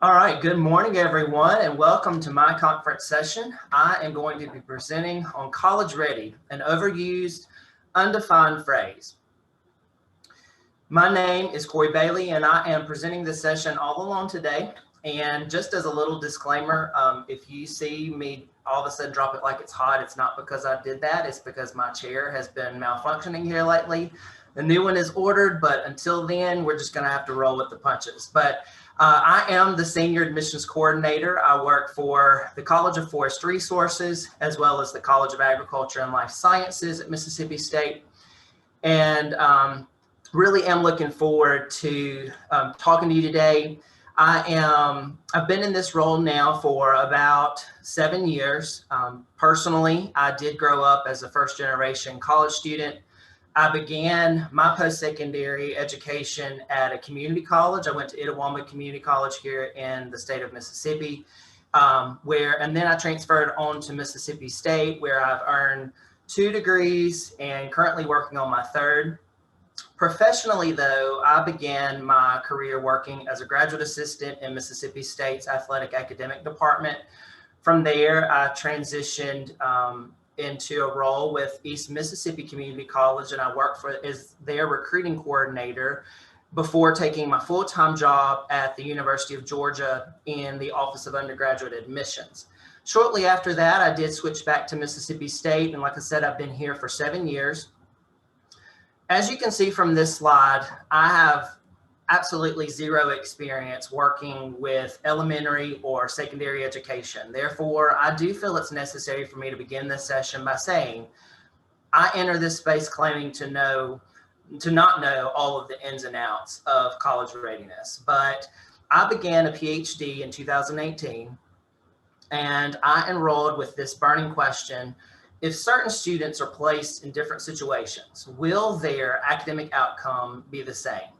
All right, good morning, everyone, and welcome to my conference session. I am going to be presenting on college ready, an overused, undefined phrase. My name is Corey Bailey, and I am presenting this session all alone today. And just as a little disclaimer, if you see me all of a sudden drop it like it's hot, it's not because I did that. It's because my chair has been malfunctioning here lately. The new one is ordered, but until then, we're just going to have to roll with the punches. But I am the Senior Admissions Coordinator. I work for the College of Forest Resources, as well as the College of Agriculture and Life Sciences at Mississippi State. And really am looking forward to talking to you today. I've been in this role now for about 7 years. Personally, I did grow up as a first generation college student. I began my post-secondary education at a community college. I went to Itawamba Community College here in the state of Mississippi, and then I transferred on to Mississippi State, where I've earned 2 degrees and currently working on my 3rd. Professionally, though, I began my career working as a graduate assistant in Mississippi State's athletic academic department. From there, I transitioned into a role with East Mississippi Community College, and I worked as their recruiting coordinator before taking my full-time job at the University of Georgia in the Office of Undergraduate Admissions. Shortly after that, I did switch back to Mississippi State, and like I said, I've been here for 7 years. As you can see from this slide, I have absolutely zero experience working with elementary or secondary education. Therefore, I do feel it's necessary for me to begin this session by saying I enter this space claiming to not know all of the ins and outs of college readiness. But I began a PhD in 2018, and I enrolled with this burning question: if certain students are placed in different situations, will their academic outcome be the same?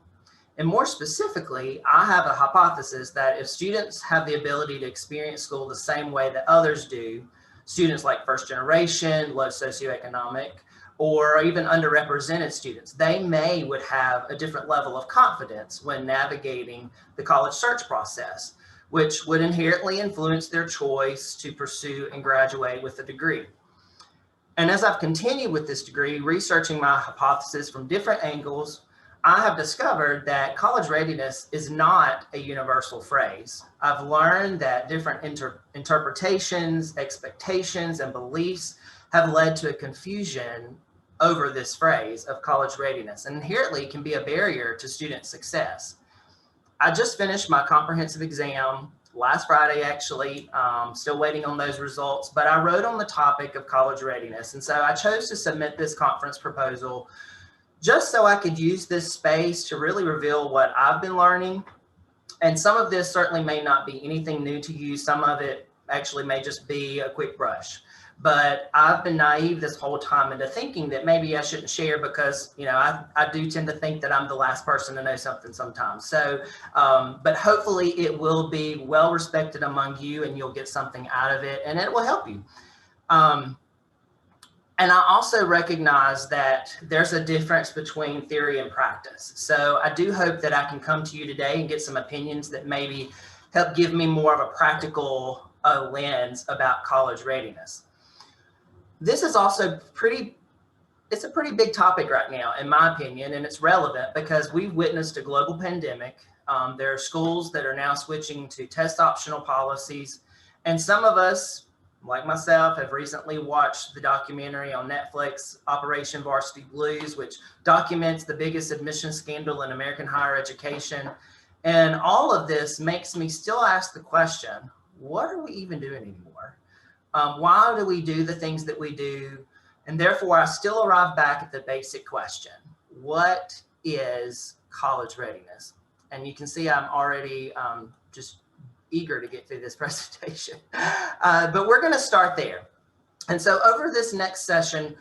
And more specifically, I have a hypothesis that if students have the ability to experience school the same way that others do, students like first generation, low socioeconomic, or even underrepresented students, they would have a different level of confidence when navigating the college search process, which would inherently influence their choice to pursue and graduate with a degree. And as I've continued with this degree, researching my hypothesis from different angles, I have discovered that college readiness is not a universal phrase. I've learned that different interpretations, expectations, and beliefs have led to a confusion over this phrase of college readiness, and inherently can be a barrier to student success. I just finished my comprehensive exam last Friday, actually, still waiting on those results, but I wrote on the topic of college readiness. And so I chose to submit this conference proposal just so I could use this space to really reveal what I've been learning. And some of this certainly may not be anything new to you. Some of it actually may just be a quick brush. But I've been naive this whole time into thinking that maybe I shouldn't share because, I do tend to think that I'm the last person to know something sometimes. So, but hopefully it will be well respected among you and you'll get something out of it and it will help you. And I also recognize that there's a difference between theory and practice. So I do hope that I can come to you today and get some opinions that maybe help give me more of a practical lens about college readiness. This is also it's a pretty big topic right now, in my opinion, and it's relevant because we've witnessed a global pandemic. There are schools that are now switching to test optional policies, and some of us, like myself, have recently watched the documentary on Netflix, Operation Varsity Blues, which documents the biggest admission scandal in American higher education. And all of this makes me still ask the question, what are we even doing anymore? Why do we do the things that we do? And therefore, I still arrive back at the basic question: what is college readiness? And you can see I'm already just eager to get through this presentation. But we're going to start there. And so over this next session,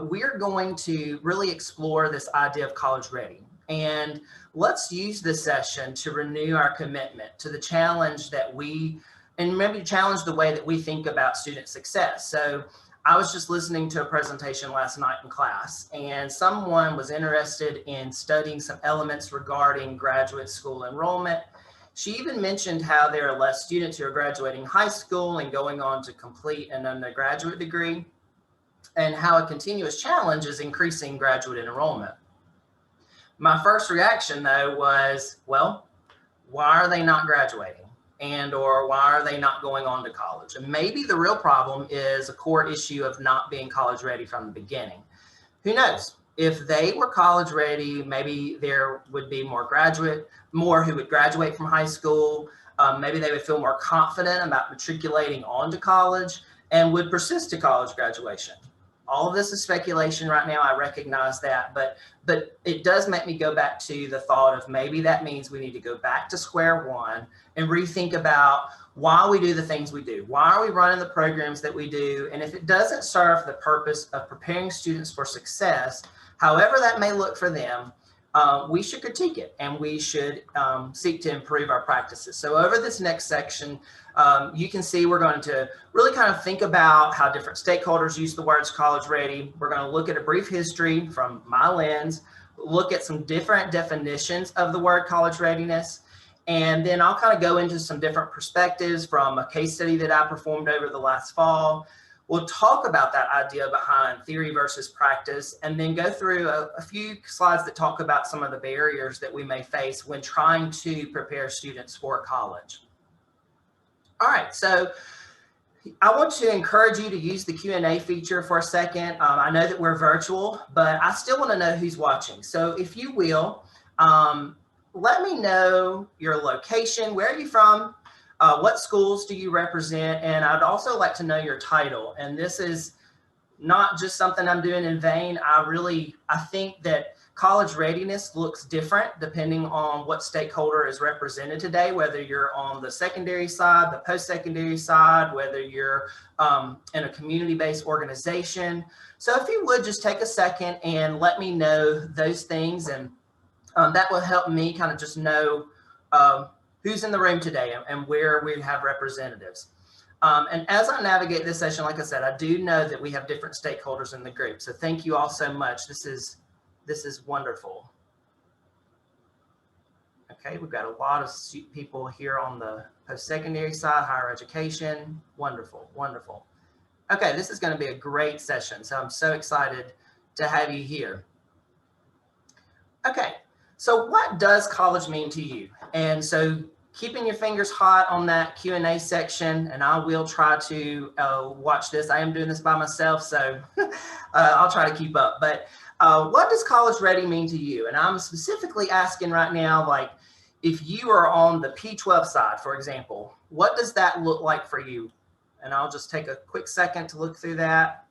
we're going to really explore this idea of college ready. And let's use this session to renew our commitment to the challenge that and maybe challenge the way that we think about student success. So I was just listening to a presentation last night in class, and someone was interested in studying some elements regarding graduate school enrollment. She even mentioned how there are less students who are graduating high school and going on to complete an undergraduate degree, and how a continuous challenge is increasing graduate enrollment. My first reaction, though, was, well, why are they not graduating? And or why are they not going on to college? And maybe the real problem is a core issue of not being college ready from the beginning. Who knows? If they were college ready, maybe there would be more who would graduate from high school. Maybe they would feel more confident about matriculating on to college and would persist to college graduation. All of this is speculation right now. I recognize that, but it does make me go back to the thought of maybe that means we need to go back to square one and rethink about why we do the things we do. Why are we running the programs that we do? And if it doesn't serve the purpose of preparing students for success, however that may look for them, we should critique it, and we should seek to improve our practices. So over this next section, you can see we're going to really kind of think about how different stakeholders use the words college ready. We're going to look at a brief history from my lens, look at some different definitions of the word college readiness, and then I'll kind of go into some different perspectives from a case study that I performed over the last fall. We'll talk about that idea behind theory versus practice, and then go through a few slides that talk about some of the barriers that we may face when trying to prepare students for college. All right, so I want to encourage you to use the Q&A feature for a second. I know that we're virtual, but I still want to know who's watching. So if you will, let me know your location. Where are you from? What schools do you represent? And I'd also like to know your title. And this is not just something I'm doing in vain. I think that college readiness looks different depending on what stakeholder is represented today, whether you're on the secondary side, the post-secondary side, whether you're in a community-based organization. So if you would just take a second and let me know those things, and that will help me kind of just know who's in the room today and where we have representatives. And as I navigate this session, like I said, I do know that we have different stakeholders in the group. So thank you all so much. This is wonderful. Okay, we've got a lot of people here on the post-secondary side, higher education. Wonderful, wonderful. Okay, this is going to be a great session. So I'm so excited to have you here. Okay, so what does college mean to you? And so keeping your fingers hot on that Q&A section, and I will try to watch this. I am doing this by myself, so I'll try to keep up. But what does college ready mean to you? And I'm specifically asking right now, like, if you are on the P12 side, for example, what does that look like for you? And I'll just take a quick second to look through that.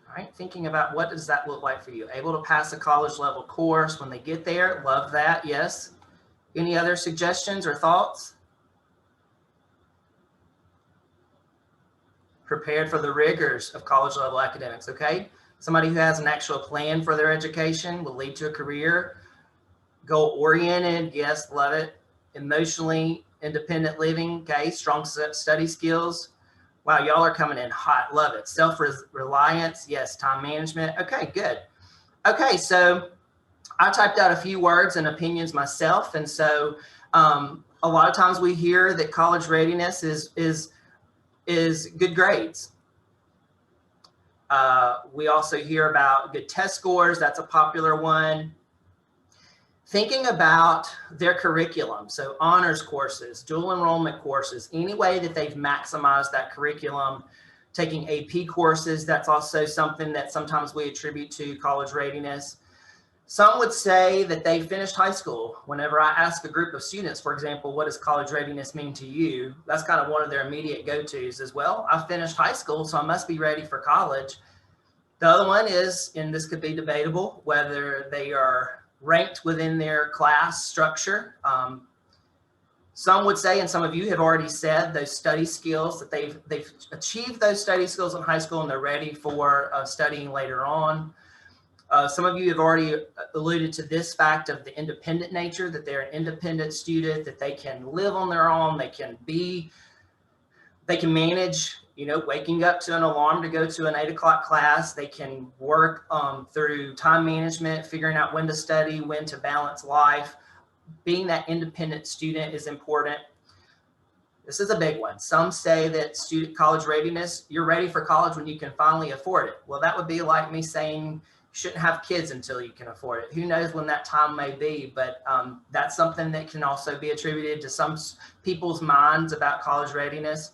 All right, thinking about what does that look like for you? Able to pass a college level course when they get there? Love that, yes. Any other suggestions or thoughts? Prepared for the rigors of college level academics, okay? Somebody who has an actual plan for their education will lead to a career. Goal oriented, yes, love it. Emotionally independent living, okay? Strong study skills. Wow, y'all are coming in hot, love it. Self-reliance, yes. Time management, okay, good. Okay, so I typed out a few words and opinions myself, and so a lot of times we hear that college readiness is good grades. We also hear about good test scores. That's a popular one. Thinking about their curriculum, so honors courses, dual enrollment courses, any way that they've maximized that curriculum. Taking AP courses, that's also something that sometimes we attribute to college readiness. Some would say that they finished high school. Whenever I ask a group of students, for example, what does college readiness mean to you? That's kind of one of their immediate go-tos as well. I finished high school, so I must be ready for college. The other one is, and this could be debatable, whether they are ranked within their class structure. Some would say, and some of you have already said, those study skills, that they've achieved those study skills in high school and they're ready for studying later on. Some of you have already alluded to this fact of the independent nature, that they're an independent student, that they can live on their own, they can manage, waking up to an alarm to go to an 8 o'clock class. They can work through time management, figuring out when to study, when to balance life. Being that independent student is important. This is a big one. Some say that college readiness, you're ready for college when you can finally afford it. Well, that would be like me saying you shouldn't have kids until you can afford it. Who knows when that time may be, but that's something that can also be attributed to some people's minds about college readiness.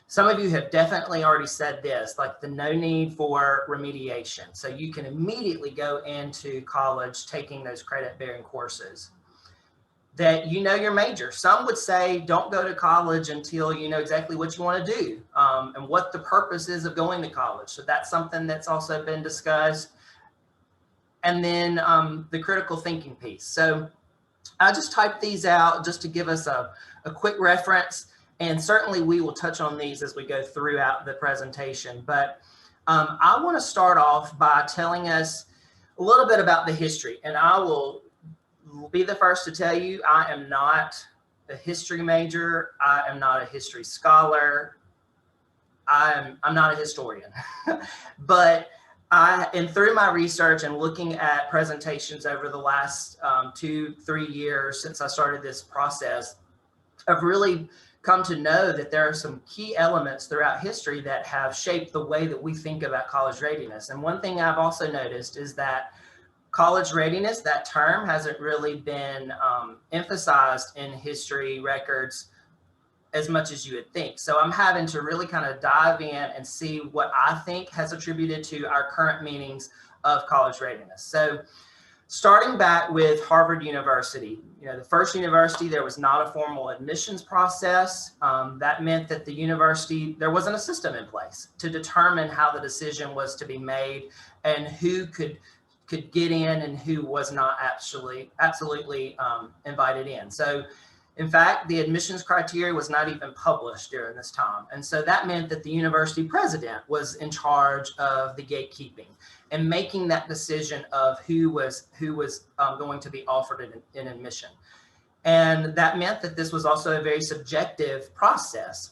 Some of you have definitely already said this, like the no need for remediation. So you can immediately go into college taking those credit-bearing courses. That you know your major. Some would say don't go to college until you know exactly what you want to do and what the purpose is of going to college. So that's something that's also been discussed. And then the critical thinking piece. So I just typed these out just to give us a quick reference. And certainly we will touch on these as we go throughout the presentation. But I want to start off by telling us a little bit about the history. And I will be the first to tell you, I am not a history major. I am not a history scholar. I'm not a historian. But and through my research and looking at presentations over the last 2-3 years since I started this process, I've really come to know that there are some key elements throughout history that have shaped the way that we think about college readiness. And one thing I've also noticed is that college readiness, that term, hasn't really been emphasized in history records as much as you would think. So I'm having to really kind of dive in and see what I think has attributed to our current meanings of college readiness. So starting back with Harvard University, the first university, there was not a formal admissions process. That meant that the university, there wasn't a system in place to determine how the decision was to be made and who could get in and who was not absolutely invited in. So in fact, the admissions criteria was not even published during this time. And so that meant that the university president was in charge of the gatekeeping and making that decision of who was going to be offered an admission. And that meant that this was also a very subjective process.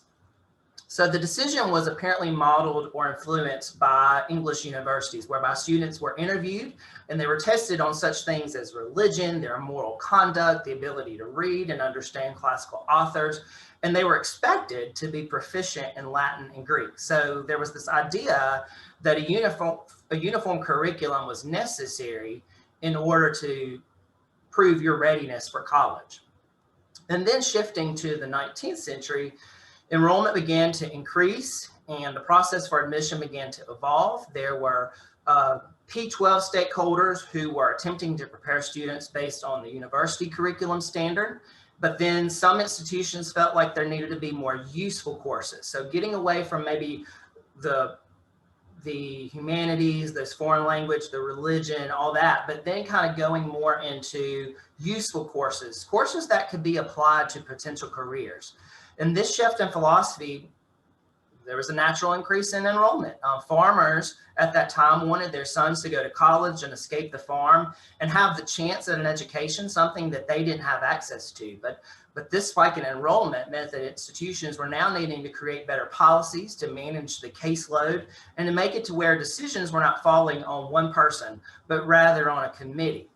So the decision was apparently modeled or influenced by English universities, whereby students were interviewed and they were tested on such things as religion, their moral conduct, the ability to read and understand classical authors, and they were expected to be proficient in Latin and Greek. So there was this idea that a uniform curriculum was necessary in order to prove your readiness for college. And then shifting to the 19th century, enrollment began to increase and the process for admission began to evolve. There were P-12 stakeholders who were attempting to prepare students based on the university curriculum standard, but then some institutions felt like there needed to be more useful courses. So getting away from maybe the humanities, this foreign language, the religion, all that, but then kind of going more into useful courses that could be applied to potential careers. And this shift in philosophy, there was a natural increase in enrollment. Farmers at that time wanted their sons to go to college and escape the farm and have the chance at an education, something that they didn't have access to. But this spike in enrollment meant that institutions were now needing to create better policies to manage the caseload and to make it to where decisions were not falling on one person, but rather on a committee.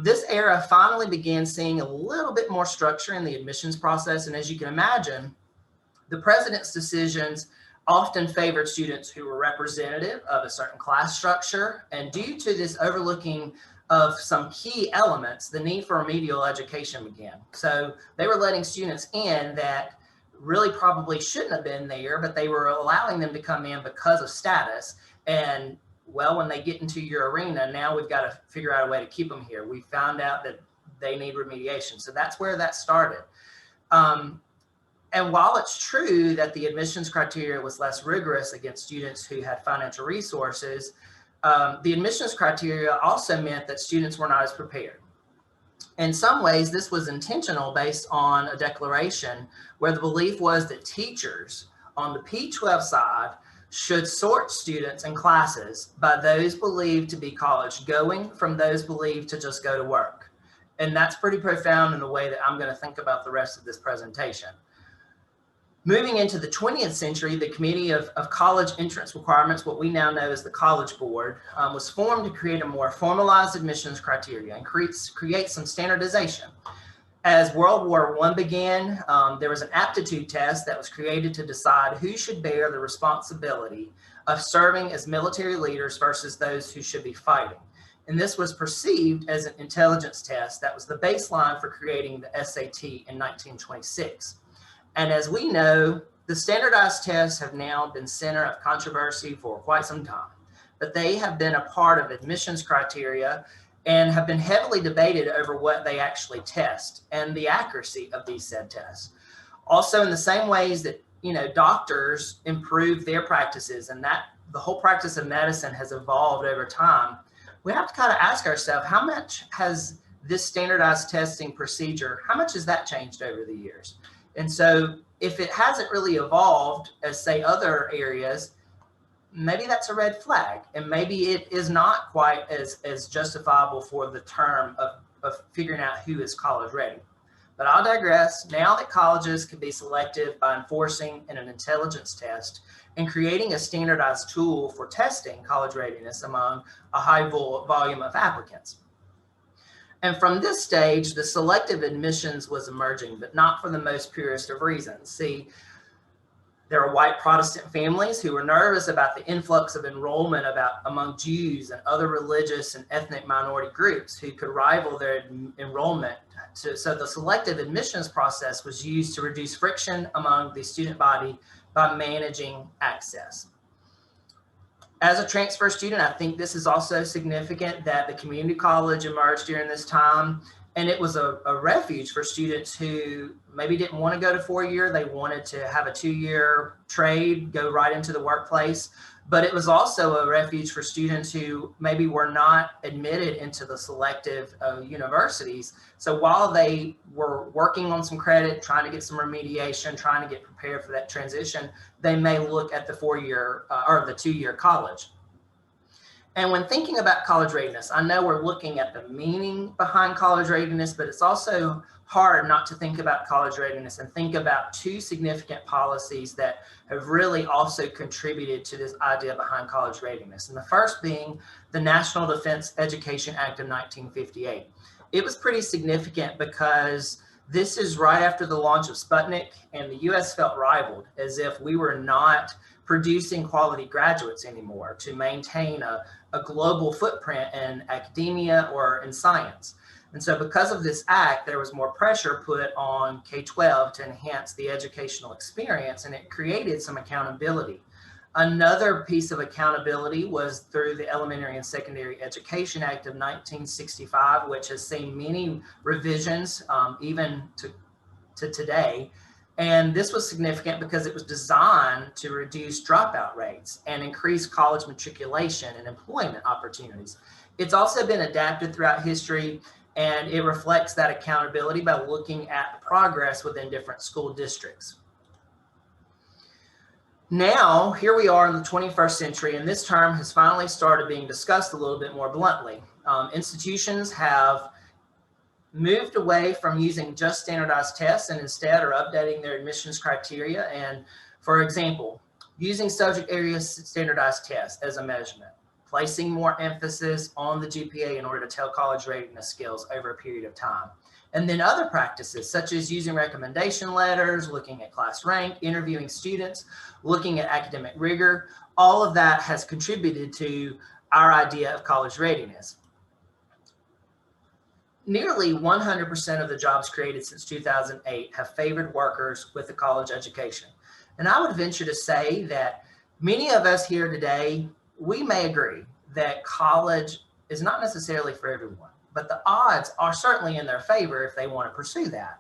This era finally began seeing a little bit more structure in the admissions process. And as you can imagine, the president's decisions often favored students who were representative of a certain class structure. And due to this overlooking of some key elements, the need for remedial education began. So they were letting students in that really probably shouldn't have been there, but they were allowing them to come in because of status. And well, when they get into your arena, now we've got to figure out a way to keep them here. We found out that they need remediation. So that's where that started. And while it's true that the admissions criteria was less rigorous against students who had financial resources, the admissions criteria also meant that students were not as prepared. In some ways, this was intentional based on a declaration where the belief was that teachers on the P-12 side should sort students and classes by those believed to be college going from those believed to just go to work. And that's pretty profound in the way that I'm going to think about the rest of this presentation. Moving into the 20th century, the Committee of College Entrance Requirements, what we now know as the College Board, was formed to create a more formalized admissions criteria and create some standardization. As World War I began, there was an aptitude test that was created to decide who should bear the responsibility of serving as military leaders versus those who should be fighting. And this was perceived as an intelligence test that was the baseline for creating the SAT in 1926. And as we know, the standardized tests have now been center of controversy for quite some time, but they have been a part of admissions criteria and have been heavily debated over what they actually test and the accuracy of these said tests. Also, in the same ways that, doctors improve their practices and that the whole practice of medicine has evolved over time, we have to kind of ask ourselves, how much has this standardized testing procedure, how much has that changed over the years? And so if it hasn't really evolved as, say, other areas, maybe that's a red flag. And maybe it is not quite as justifiable for the term of figuring out who is college ready. But I'll digress. Now that colleges can be selective by enforcing an intelligence test and creating a standardized tool for testing college readiness among a high volume of applicants. And from this stage, the selective admissions was emerging, but not for the most purest of reasons. See, there are white Protestant families who were nervous about the influx of enrollment among Jews and other religious and ethnic minority groups who could rival their enrollment. So the selective admissions process was used to reduce friction among the student body by managing access. As a transfer student, I think this is also significant that the community college emerged during this time, and it was a refuge for students who maybe didn't want to go to 4-year. They wanted to have a 2-year trade, go right into the workplace. But it was also a refuge for students who maybe were not admitted into the selective universities. So while they were working on some credit, trying to get some remediation, trying to get prepared for that transition, they may look at the 4-year or the 2-year college. And when thinking about college readiness, I know we're looking at the meaning behind college readiness, but it's also hard not to think about college readiness and think about two significant policies that have really also contributed to this idea behind college readiness. And the first being the National Defense Education Act of 1958. It was pretty significant because this is right after the launch of Sputnik, and the U.S. felt rivaled, as if we were not producing quality graduates anymore to maintain a global footprint in academia or in science. And so because of this act, there was more pressure put on K-12 to enhance the educational experience, and it created some accountability. Another piece of accountability was through the Elementary and Secondary Education Act of 1965, which has seen many revisions, even to today. And this was significant because it was designed to reduce dropout rates and increase college matriculation and employment opportunities. It's also been adapted throughout history, and it reflects that accountability by looking at the progress within different school districts. Now, here we are in the 21st century, and this term has finally started being discussed a little bit more bluntly. Institutions have moved away from using just standardized tests and instead are updating their admissions criteria. And for example, using subject area standardized tests as a measurement, placing more emphasis on the GPA in order to tell college readiness skills over a period of time. And then other practices such as using recommendation letters, looking at class rank, interviewing students, looking at academic rigor, all of that has contributed to our idea of college readiness. Nearly 100% of the jobs created since 2008 have favored workers with a college education. And I would venture to say that many of us here today, we may agree that college is not necessarily for everyone, but the odds are certainly in their favor if they want to pursue that.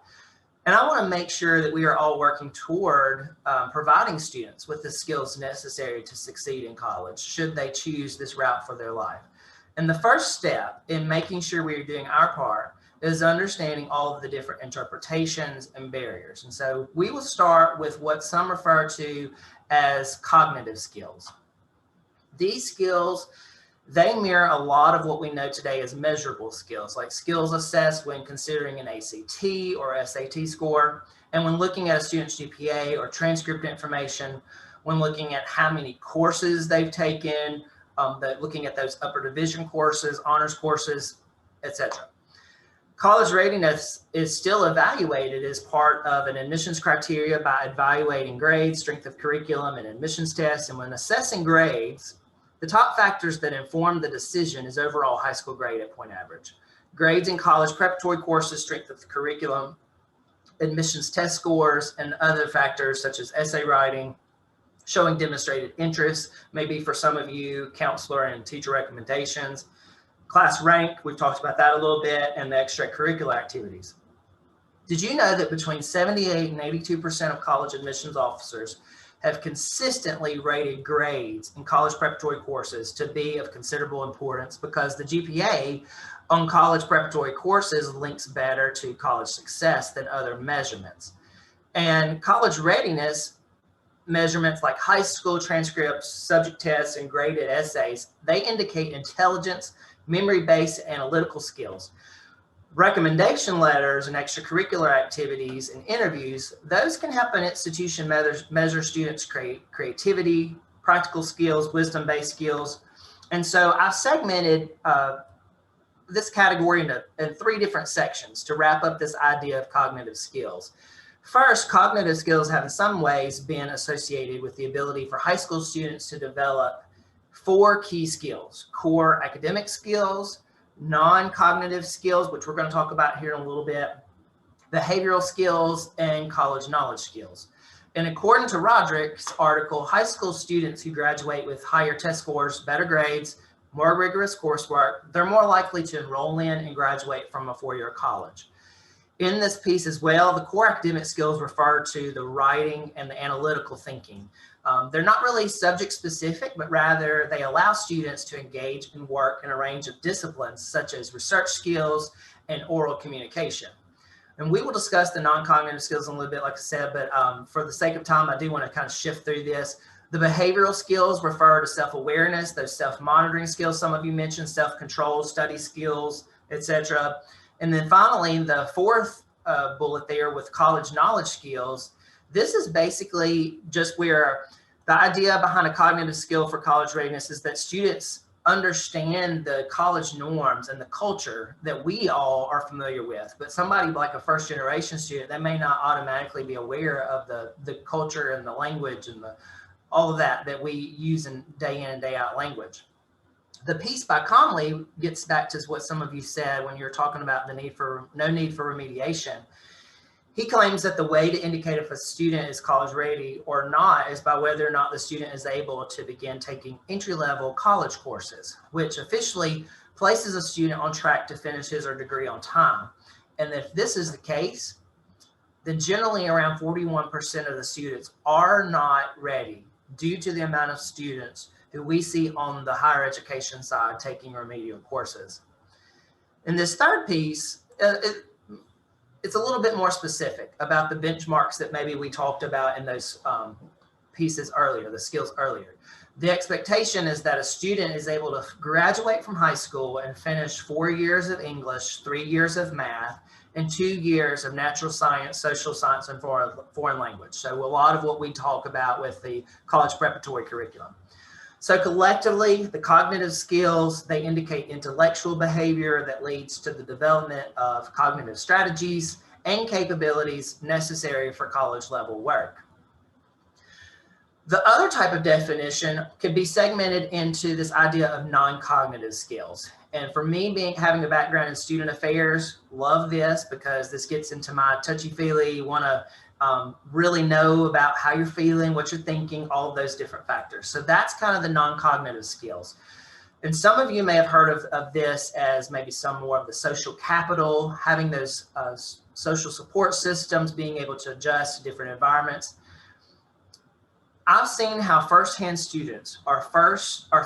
And I want to make sure that we are all working toward providing students with the skills necessary to succeed in college, should they choose this route for their life. And the first step in making sure we are doing our part is understanding all of the different interpretations and barriers. And so we will start with what some refer to as cognitive skills. These skills, they mirror a lot of what we know today as measurable skills, like skills assessed when considering an ACT or SAT score. And when looking at a student's GPA or transcript information, when looking at how many courses they've taken, looking at those upper division courses, honors courses, etc. College readiness is still evaluated as part of an admissions criteria by evaluating grades, strength of curriculum, and admissions tests. And when assessing grades, the top factors that inform the decision is overall high school grade at point average. Grades in college preparatory courses, strength of the curriculum, admissions test scores, and other factors such as essay writing, showing demonstrated interest, maybe for some of you, counselor and teacher recommendations, class rank, we've talked about that a little bit, and the extracurricular activities. Did you know that between 78 and 82% of college admissions officers have consistently rated grades in college preparatory courses to be of considerable importance, because the GPA on college preparatory courses links better to college success than other measurements. And college readiness measurements like high school transcripts, subject tests, and graded essays, they indicate intelligence, memory-based analytical skills. Recommendation letters and extracurricular activities and interviews, those can help an institution measure students' creativity, practical skills, wisdom-based skills. And so I've segmented this category in 3 different sections to wrap up this idea of cognitive skills. First, cognitive skills have in some ways been associated with the ability for high school students to develop 4 key skills: core academic skills, non-cognitive skills, which we're going to talk about here in a little bit, behavioral skills, and college knowledge skills. And according to Roderick's article, high school students who graduate with higher test scores, better grades, more rigorous coursework, they're more likely to enroll in and graduate from a 4-year college. In this piece as well, the core academic skills refer to the writing and the analytical thinking. They're not really subject specific, but rather they allow students to engage and work in a range of disciplines such as research skills and oral communication. And we will discuss the non-cognitive skills in a little bit, like I said, but for the sake of time, I do want to kind of shift through this. The behavioral skills refer to self-awareness, those self-monitoring skills some of you mentioned, self-control, study skills, etc. And then finally, the 4th bullet there with college knowledge skills, this is basically just where the idea behind a cognitive skill for college readiness is that students understand the college norms and the culture that we all are familiar with. But somebody like a first-generation student, they may not automatically be aware of the culture and the language and all of that we use in and day out language. The piece by Conley gets back to what some of you said when you're talking about the no need for remediation. He claims that the way to indicate if a student is college ready or not is by whether or not the student is able to begin taking entry-level college courses, which officially places a student on track to finish his or degree on time. And if this is the case, then generally around 41% of the students are not ready due to the amount of students who we see on the higher education side taking remedial courses. In this third piece, it's a little bit more specific about the benchmarks that maybe we talked about in those pieces earlier, the skills earlier. The expectation is that a student is able to graduate from high school and finish 4 years of English, 3 years of math, and 2 years of natural science, social science, and foreign language. So a lot of what we talk about with the college preparatory curriculum. So collectively, the cognitive skills, they indicate intellectual behavior that leads to the development of cognitive strategies and capabilities necessary for college level work. The other type of definition could be segmented into this idea of non-cognitive skills. And for me, having a background in student affairs, love this because this gets into my touchy-feely, want to really know about how you're feeling, what you're thinking, all of those different factors. So that's kind of the non-cognitive skills. And some of you may have heard of this as maybe some more of the social capital, having those social support systems, being able to adjust to different environments. I've seen how firsthand students are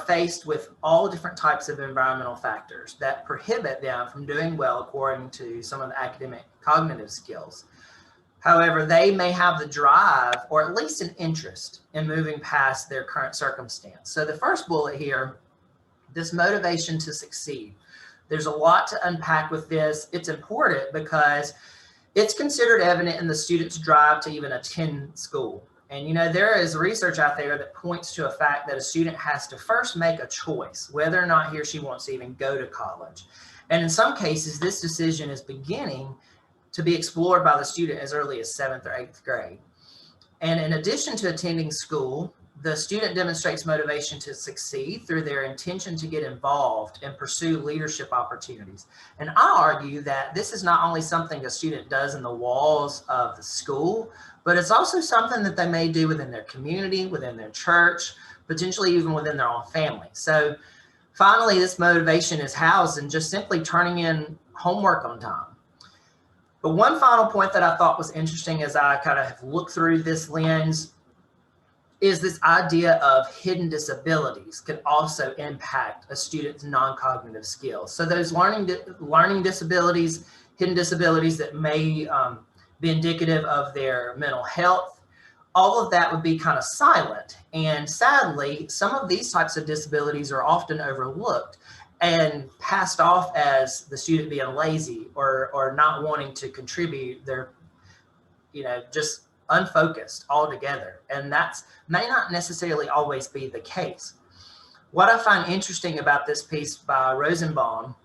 faced with all different types of environmental factors that prohibit them from doing well according to some of the academic cognitive skills. However, they may have the drive or at least an interest in moving past their current circumstance. So the first bullet here, this motivation to succeed. There's a lot to unpack with this. It's important because It's considered evident in the student's drive to even attend school. And there is research out there that points to a fact that a student has to first make a choice whether or not he or she wants to even go to college. And in some cases, this decision is beginning to be explored by the student as early as 7th or 8th grade. And in addition to attending school, the student demonstrates motivation to succeed through their intention to get involved and pursue leadership opportunities. And I argue that this is not only something a student does in the walls of the school, but it's also something that they may do within their community, within their church, potentially even within their own family. So finally, this motivation is housed in just simply turning in homework on time. But one final point that I thought was interesting as I kind of looked through this lens is this idea of hidden disabilities can also impact a student's non-cognitive skills. So those learning disabilities, hidden disabilities that may be indicative of their mental health, all of that would be kind of silent. And sadly, some of these types of disabilities are often overlooked and passed off as the student being lazy or not wanting to contribute. They're, just unfocused altogether. And that may not necessarily always be the case. What I find interesting about this piece by Rosenbaum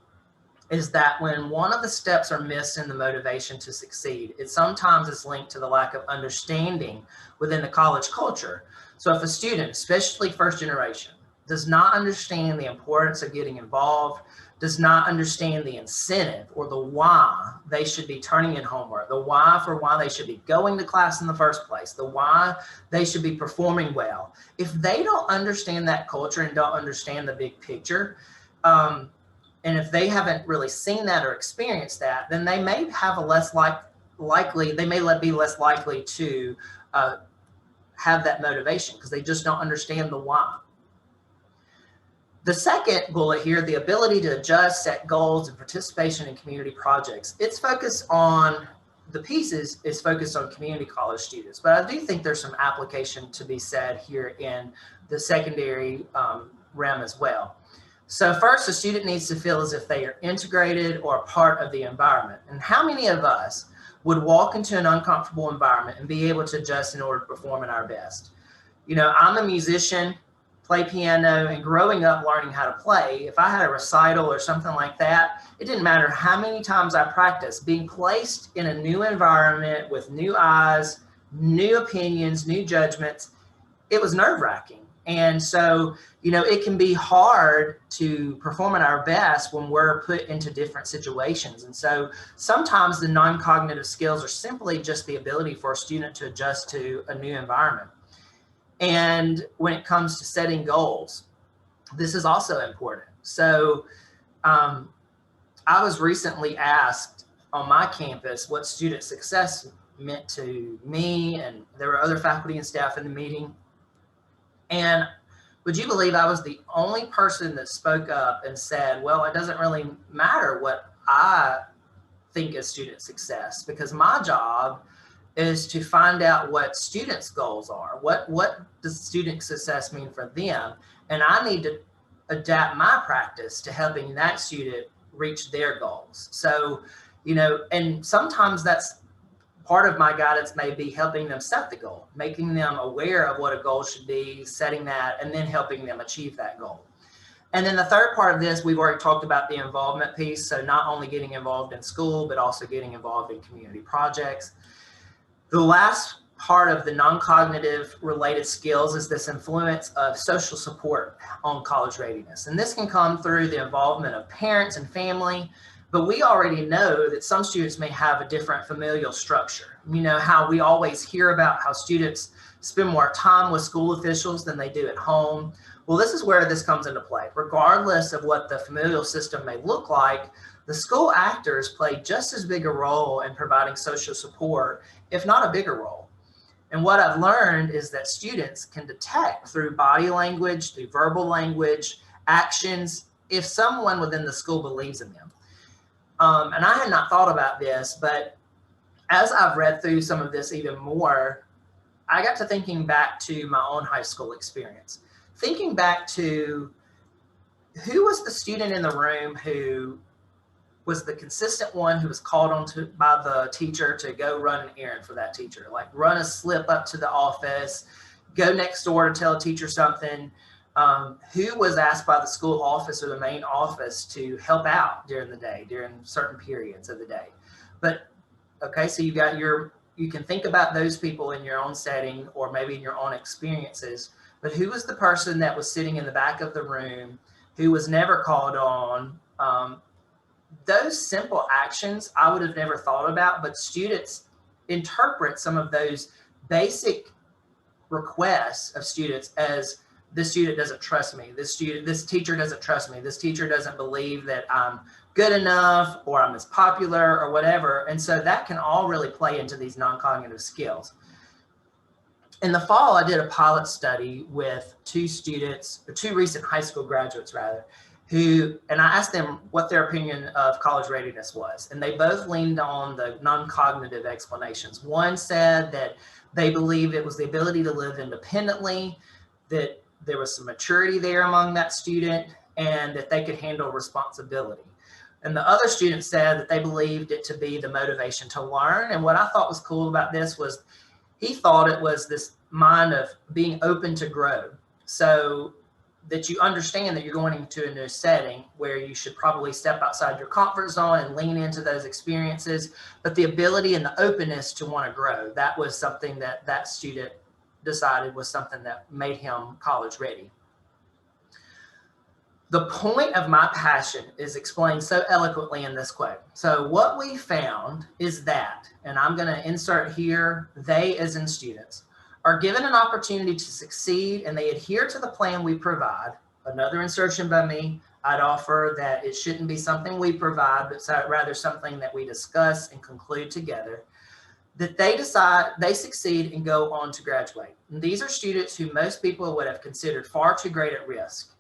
is that when one of the steps are missed in the motivation to succeed, it sometimes is linked to the lack of understanding within the college culture. So if a student, especially first generation, does not understand the importance of getting involved, does not understand the incentive or the why they should be turning in homework, the why they should be going to class in the first place, the why they should be performing well. If they don't understand that culture and don't understand the big picture, and if they haven't really seen that or experienced that, then they may have be less likely to have that motivation because they just don't understand the why. The second bullet here, the ability to adjust, set goals, and participation in community projects. Its focus on the pieces is focused on community college students, but I do think there's some application to be said here in the secondary realm as well. So first, a student needs to feel as if they are integrated or a part of the environment. And how many of us would walk into an uncomfortable environment and be able to adjust in order to perform at our best? I'm a musician, play piano, and growing up learning how to play, if I had a recital or something like that, it didn't matter how many times I practiced. Being placed in a new environment with new eyes, new opinions, new judgments, it was nerve-wracking. And so, it can be hard to perform at our best when we're put into different situations. And so sometimes the non-cognitive skills are simply just the ability for a student to adjust to a new environment. And when it comes to setting goals, this is also important. So I was recently asked on my campus what student success meant to me, and there were other faculty and staff in the meeting. And would you believe I was the only person that spoke up and said, well, it doesn't really matter what I think is student success, because my job is to find out what students' goals are. What does student success mean for them? And I need to adapt my practice to helping that student reach their goals. So, and sometimes that's part of my guidance may be helping them set the goal, making them aware of what a goal should be, setting that, and then helping them achieve that goal. And then the third part of this, we've already talked about the involvement piece. So not only getting involved in school, but also getting involved in community projects. The last part of the non-cognitive related skills is this influence of social support on college readiness. And this can come through the involvement of parents and family, but we already know that some students may have a different familial structure. How we always hear about how students spend more time with school officials than they do at home. Well, this is where this comes into play. Regardless of what the familial system may look like, the school actors play just as big a role in providing social support, if not a bigger role. And what I've learned is that students can detect through body language, through verbal language, actions, if someone within the school believes in them. And I had not thought about this, but as I've read through some of this even more, I got to thinking back to my own high school experience. Thinking back to who was the student in the room who was the consistent one who was called on by the teacher to go run an errand for that teacher, like run a slip up to the office, go next door to tell a teacher something, who was asked by the school office or the main office to help out during the day, during certain periods of the day. But okay, so you can think about those people in your own setting or maybe in your own experiences, but who was the person that was sitting in the back of the room who was never called on? Those simple actions I would have never thought about, but students interpret some of those basic requests of students as, this student doesn't trust me, this teacher doesn't trust me, this teacher doesn't believe that I'm good enough or I'm as popular or whatever. And so that can all really play into these non-cognitive skills. In the fall, I did a pilot study with two recent high school graduates rather, and I asked them what their opinion of college readiness was. And they both leaned on the non-cognitive explanations. One said that they believed it was the ability to live independently, that there was some maturity there among that student, and that they could handle responsibility. And the other student said that they believed it to be the motivation to learn. And what I thought was cool about this was he thought it was this mind of being open to grow. So that you understand that you're going into a new setting where you should probably step outside your comfort zone and lean into those experiences, but the ability and the openness to want to grow, that was something that student decided was something that made him college ready. The point of my passion is explained so eloquently in this quote. So what we found is that, and I'm going to insert here, they as in students, are given an opportunity to succeed and they adhere to the plan we provide. Another insertion by me, I'd offer that it shouldn't be something we provide, but rather something that we discuss and conclude together. That they succeed and go on to graduate. And these are students who most people would have considered far too great at risk.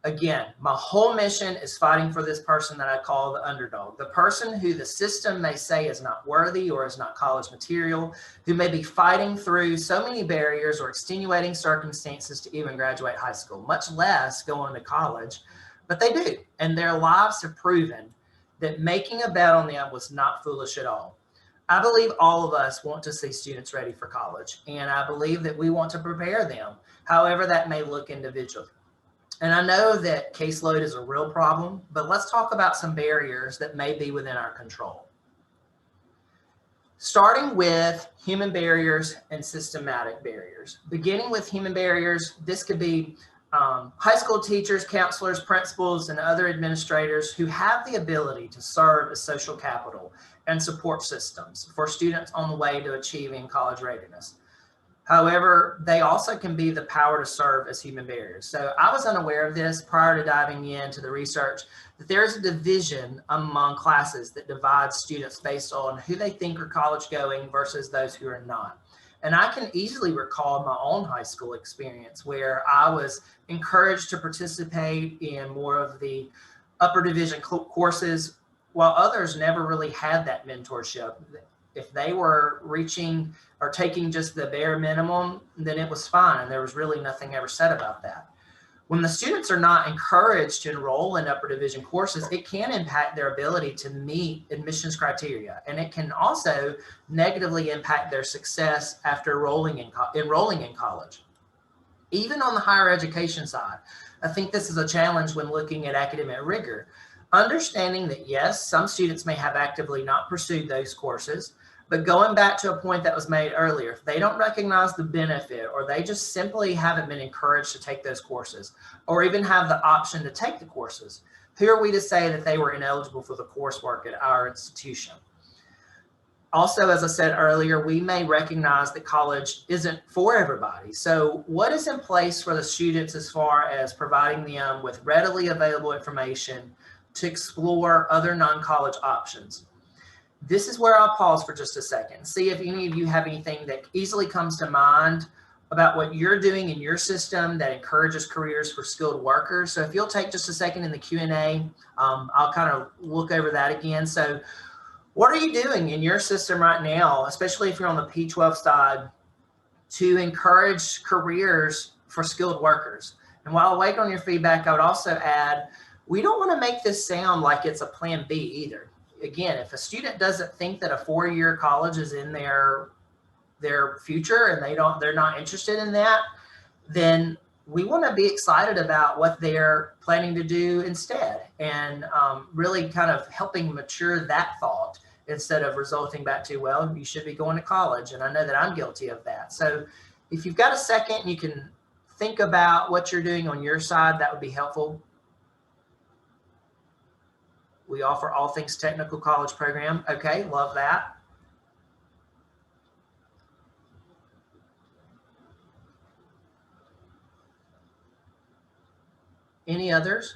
Again, my whole mission is fighting for this person that I call the underdog, the person who the system may say is not worthy or is not college material, who may be fighting through so many barriers or extenuating circumstances to even graduate high school, much less go on to college, but they do. And their lives have proven that making a bet on them was not foolish at all. I believe all of us want to see students ready for college, and I believe that we want to prepare them, however that may look individually. And I know that caseload is a real problem, but let's talk about some barriers that may be within our control. Starting with human barriers and systematic barriers. Beginning with human barriers, this could be high school teachers, counselors, principals, and other administrators who have the ability to serve as social capital and support systems for students on the way to achieving college readiness. However, they also can be the power to serve as human barriers. So I was unaware of this prior to diving into the research, that there is a division among classes that divides students based on who they think are college going versus those who are not. And I can easily recall my own high school experience where I was encouraged to participate in more of the upper division courses, while others never really had that mentorship. If they were reaching or taking just the bare minimum, then it was fine. And there was really nothing ever said about that. When the students are not encouraged to enroll in upper division courses, it can impact their ability to meet admissions criteria. And it can also negatively impact their success after enrolling in college. Even on the higher education side, I think this is a challenge when looking at academic rigor. Understanding that, yes, some students may have actively not pursued those courses, but going back to a point that was made earlier, if they don't recognize the benefit or they just simply haven't been encouraged to take those courses or even have the option to take the courses, who are we to say that they were ineligible for the coursework at our institution? Also, as I said earlier, we may recognize that college isn't for everybody. So what is in place for the students as far as providing them with readily available information to explore other non-college options? This is where I'll pause for just a second. See if any of you have anything that easily comes to mind about what you're doing in your system that encourages careers for skilled workers. So if you'll take just a second in the Q&A, I'll kind of look over that again. So what are you doing in your system right now, especially if you're on the P12 side, to encourage careers for skilled workers? And while I wait on your feedback, I would also add, We don't want to make this sound like it's a plan B either. Again, if a student doesn't think that a 4-year college is in their future and they're not interested in that, then we want to be excited about what they're planning to do instead, and really kind of helping mature that thought instead of resulting back to, well, you should be going to college. And I know that I'm guilty of that. So if you've got a second, you can think about what you're doing on your side. That would be helpful. We offer all things technical college program. Okay, love that. Any others?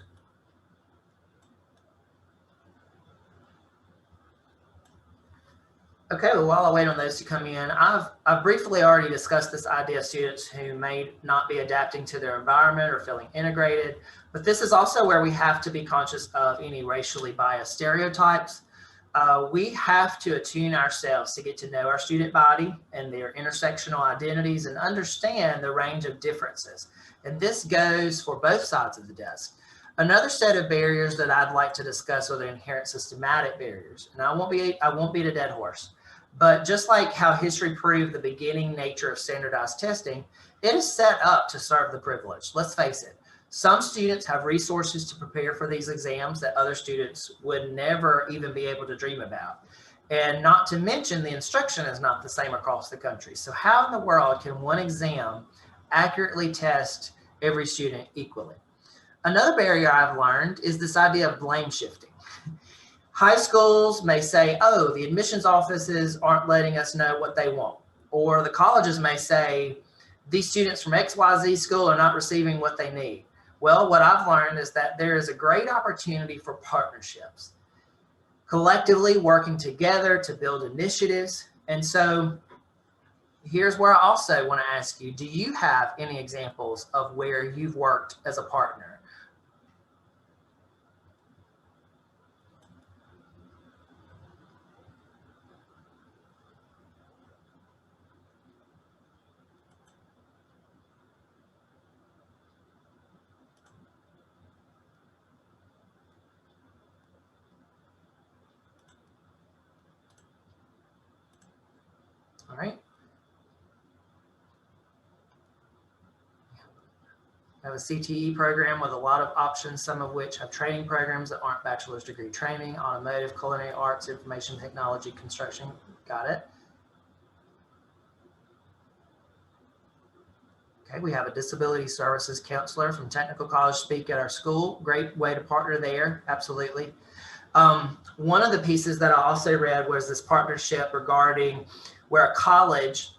Okay, well, while I wait on those to come in, I've briefly already discussed this idea of students who may not be adapting to their environment or feeling integrated, but this is also where we have to be conscious of any racially biased stereotypes. We have to attune ourselves to get to know our student body and their intersectional identities and understand the range of differences. And this goes for both sides of the desk. Another set of barriers that I'd like to discuss are the inherent systematic barriers. And I won't beat a dead horse, but just like how history proved the beginning nature of standardized testing, it is set up to serve the privileged. Let's face it. Some students have resources to prepare for these exams that other students would never even be able to dream about. And not to mention the instruction is not the same across the country. So how in the world can one exam accurately test every student equally? Another barrier I've learned is this idea of blame shifting. High schools may say, oh, the admissions offices aren't letting us know what they want. Or the colleges may say, these students from XYZ school are not receiving what they need. Well, what I've learned is that there is a great opportunity for partnerships, collectively working together to build initiatives. And so here's where I also want to ask you, do you have any examples of where you've worked as a partner? All right. I have a CTE program with a lot of options, some of which have training programs that aren't bachelor's degree training: automotive, culinary arts, information technology, construction. Got it. Okay, we have a disability services counselor from Technical College speak at our school. Great way to partner there, absolutely. One of the pieces that I also read was this partnership regarding where a college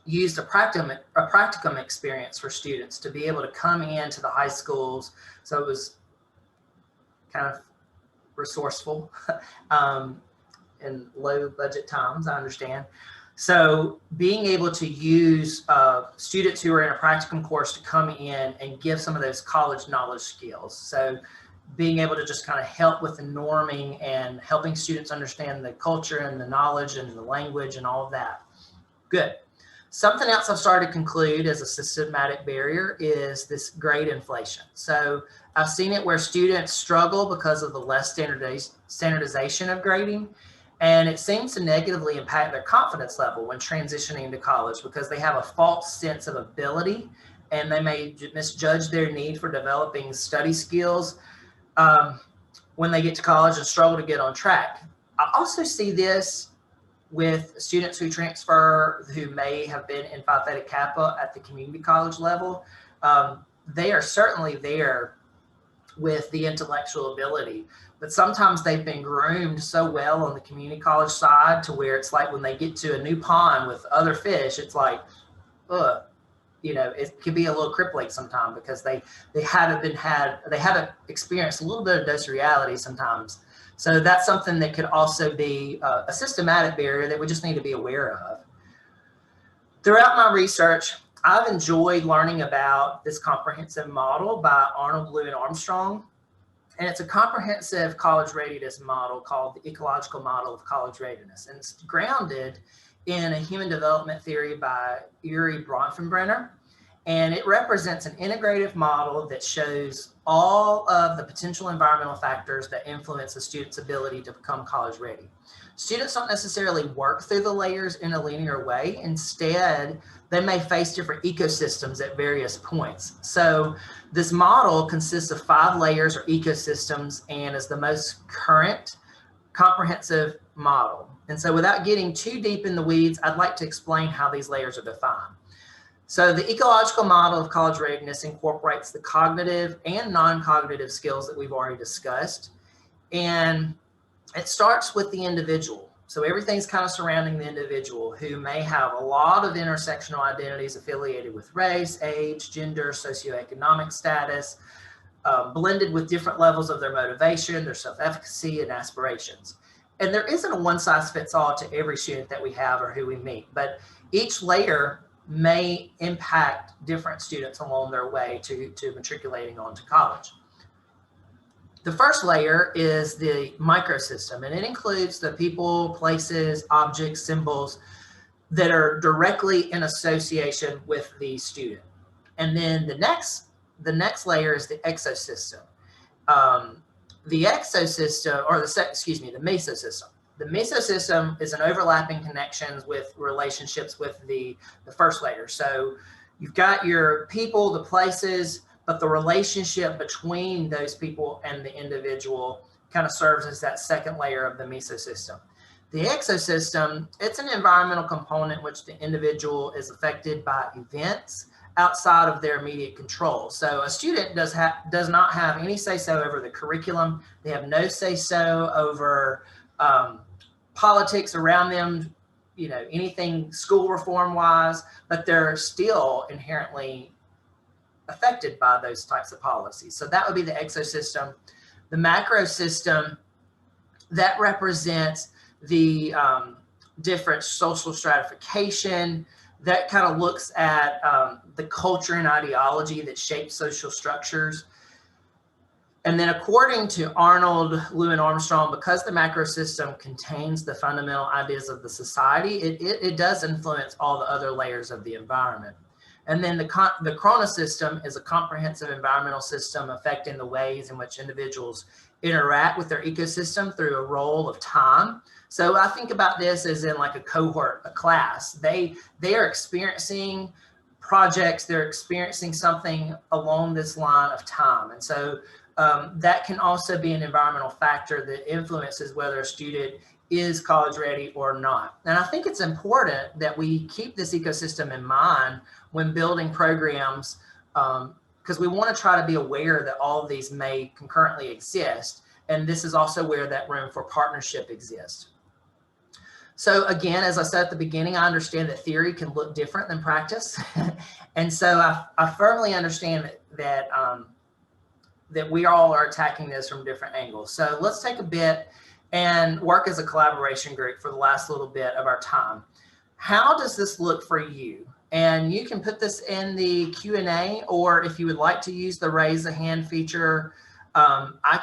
used a practicum experience for students to be able to come into the high schools. So it was kind of resourceful in low budget times, I understand. So being able to use students who are in a practicum course to come in and give some of those college knowledge skills. So being able to just kind of help with the norming and helping students understand the culture and the knowledge and the language and all of that. Good. Something else I've started to conclude as a systematic barrier is this grade inflation. So I've seen it where students struggle because of the less standardization of grading, and it seems to negatively impact their confidence level when transitioning to college because they have a false sense of ability and they may misjudge their need for developing study skills when they get to college and struggle to get on track. I also see this with students who transfer who may have been in Phi Theta Kappa at the community college level. They are certainly there with the intellectual ability, but sometimes they've been groomed so well on the community college side to where it's like when they get to a new pond with other fish, it's like, ugh, you know, it can be a little crippling sometimes because they haven't experienced a little bit of dose of reality sometimes. So that's something that could also be a systematic barrier that we just need to be aware of. Throughout my research, I've enjoyed learning about this comprehensive model by Arnold, Blue, and Armstrong. And it's a comprehensive college readiness model called the ecological model of college readiness. And it's grounded in a human development theory by Uri Bronfenbrenner. And it represents an integrative model that shows all of the potential environmental factors that influence a student's ability to become college ready. Students don't necessarily work through the layers in a linear way. Instead, they may face different ecosystems at various points. So this model consists of 5 layers or ecosystems and is the most current comprehensive model. And so without getting too deep in the weeds, I'd like to explain how these layers are defined. So the ecological model of college readiness incorporates the cognitive and non-cognitive skills that we've already discussed. And it starts with the individual. So everything's kind of surrounding the individual, who may have a lot of intersectional identities affiliated with race, age, gender, socioeconomic status, blended with different levels of their motivation, their self-efficacy, and aspirations. And there isn't a one-size-fits-all to every student that we have or who we meet, but each layer may impact different students along their way to matriculating onto college. The first layer is the microsystem, and it includes the people, places, objects, symbols that are directly in association with the student. And then the next layer is the exosystem. The exosystem, or the mesosystem. The mesosystem is an overlapping connections with relationships with the first layer. So you've got your people, the places, but the relationship between those people and the individual kind of serves as that second layer of the mesosystem. The exosystem, it's an environmental component which the individual is affected by events outside of their immediate control. So a student does not have any say-so over the curriculum. They have no say-so over politics around them, anything school reform-wise, but they're still inherently affected by those types of policies. So that would be the exosystem. The macro system, that represents the different social stratification, that kind of looks at the culture and ideology that shape social structures. And then according to Arnold, Lewin Armstrong, because the macro system contains the fundamental ideas of the society, it does influence all the other layers of the environment. And then the chronosystem is a comprehensive environmental system affecting the ways in which individuals interact with their ecosystem through a roll of time. So I think about this as in like a cohort, a class. They are experiencing projects, they're experiencing something along this line of time. And so that can also be an environmental factor that influences whether a student is college ready or not. And I think it's important that we keep this ecosystem in mind when building programs, because we want to try to be aware that all of these may concurrently exist. And this is also where that room for partnership exists. So again, as I said at the beginning, I understand that theory can look different than practice. And so I firmly understand that we all are attacking this from different angles. So let's take a bit and work as a collaboration group for the last little bit of our time. How does this look for you? And you can put this in the Q&A, or if you would like to use the raise a hand feature, I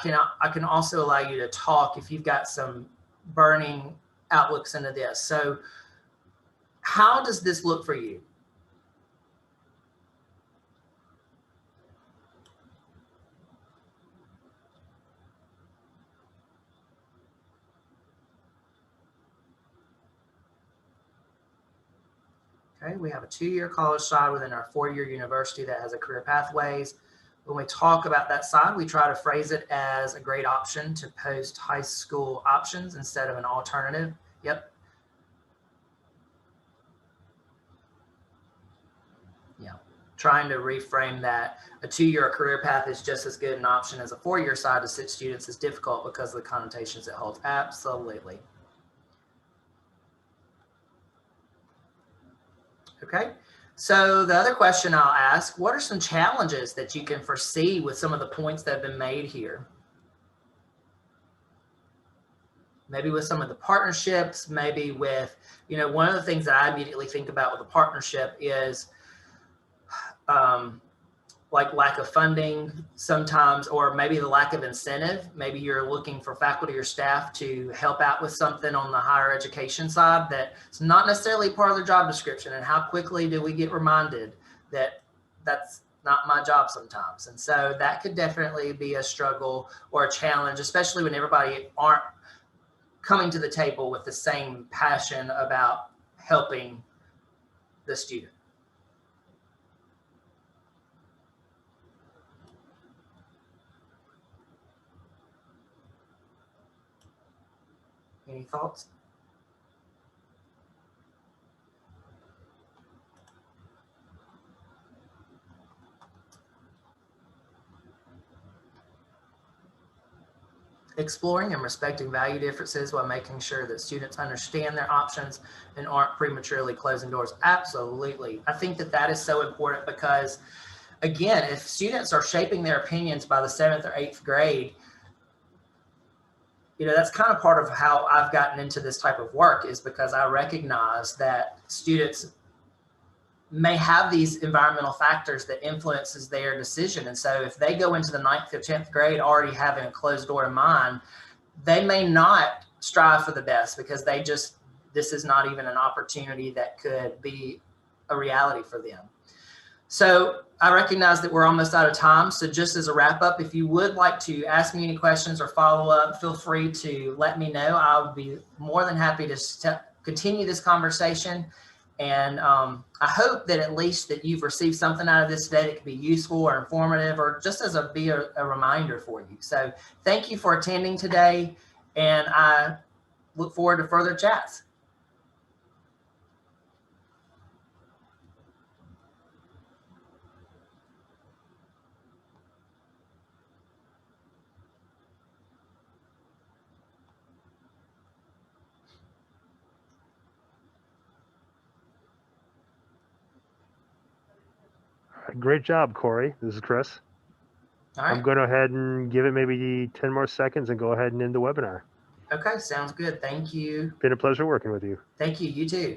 can also allow you to talk if you've got some burning outlooks into this. So how does this look for you? Okay, we have a 2-year college side within our 4-year university that has a career pathways. When we talk about that side, we try to phrase it as a great option to post high school options instead of an alternative. Yep. Yeah. Trying to reframe that a 2-year career path is just as good an option as a 4-year side to 6 students is difficult because of the connotations it holds. Absolutely. Okay, so the other question I'll ask, what are some challenges that you can foresee with some of the points that have been made here? Maybe with some of the partnerships, maybe with, one of the things that I immediately think about with a partnership is like lack of funding sometimes, or maybe the lack of incentive. Maybe you're looking for faculty or staff to help out with something on the higher education side that's not necessarily part of their job description. And how quickly do we get reminded that that's not my job sometimes. And so that could definitely be a struggle or a challenge, especially when everybody aren't coming to the table with the same passion about helping the student. Any thoughts? Exploring and respecting value differences while making sure that students understand their options and aren't prematurely closing doors. Absolutely. I think that is so important because, again, if students are shaping their opinions by the 7th or 8th grade, that's kind of part of how I've gotten into this type of work, is because I recognize that students may have these environmental factors that influences their decision. And so if they go into the 9th or 10th grade already having a closed door in mind, they may not strive for the best because this is not even an opportunity that could be a reality for them. So I recognize that we're almost out of time. So just as a wrap up, if you would like to ask me any questions or follow up, feel free to let me know. I'll be more than happy to continue this conversation. And I hope that at least that you've received something out of this today that could be useful or informative, or just as a reminder for you. So thank you for attending today, and I look forward to further chats. Great job, Corey. This is Chris. All right. I'm going to go ahead and give it maybe 10 more seconds and go ahead and end the webinar. Okay, sounds good. Thank you. Been a pleasure working with you. Thank you. You too.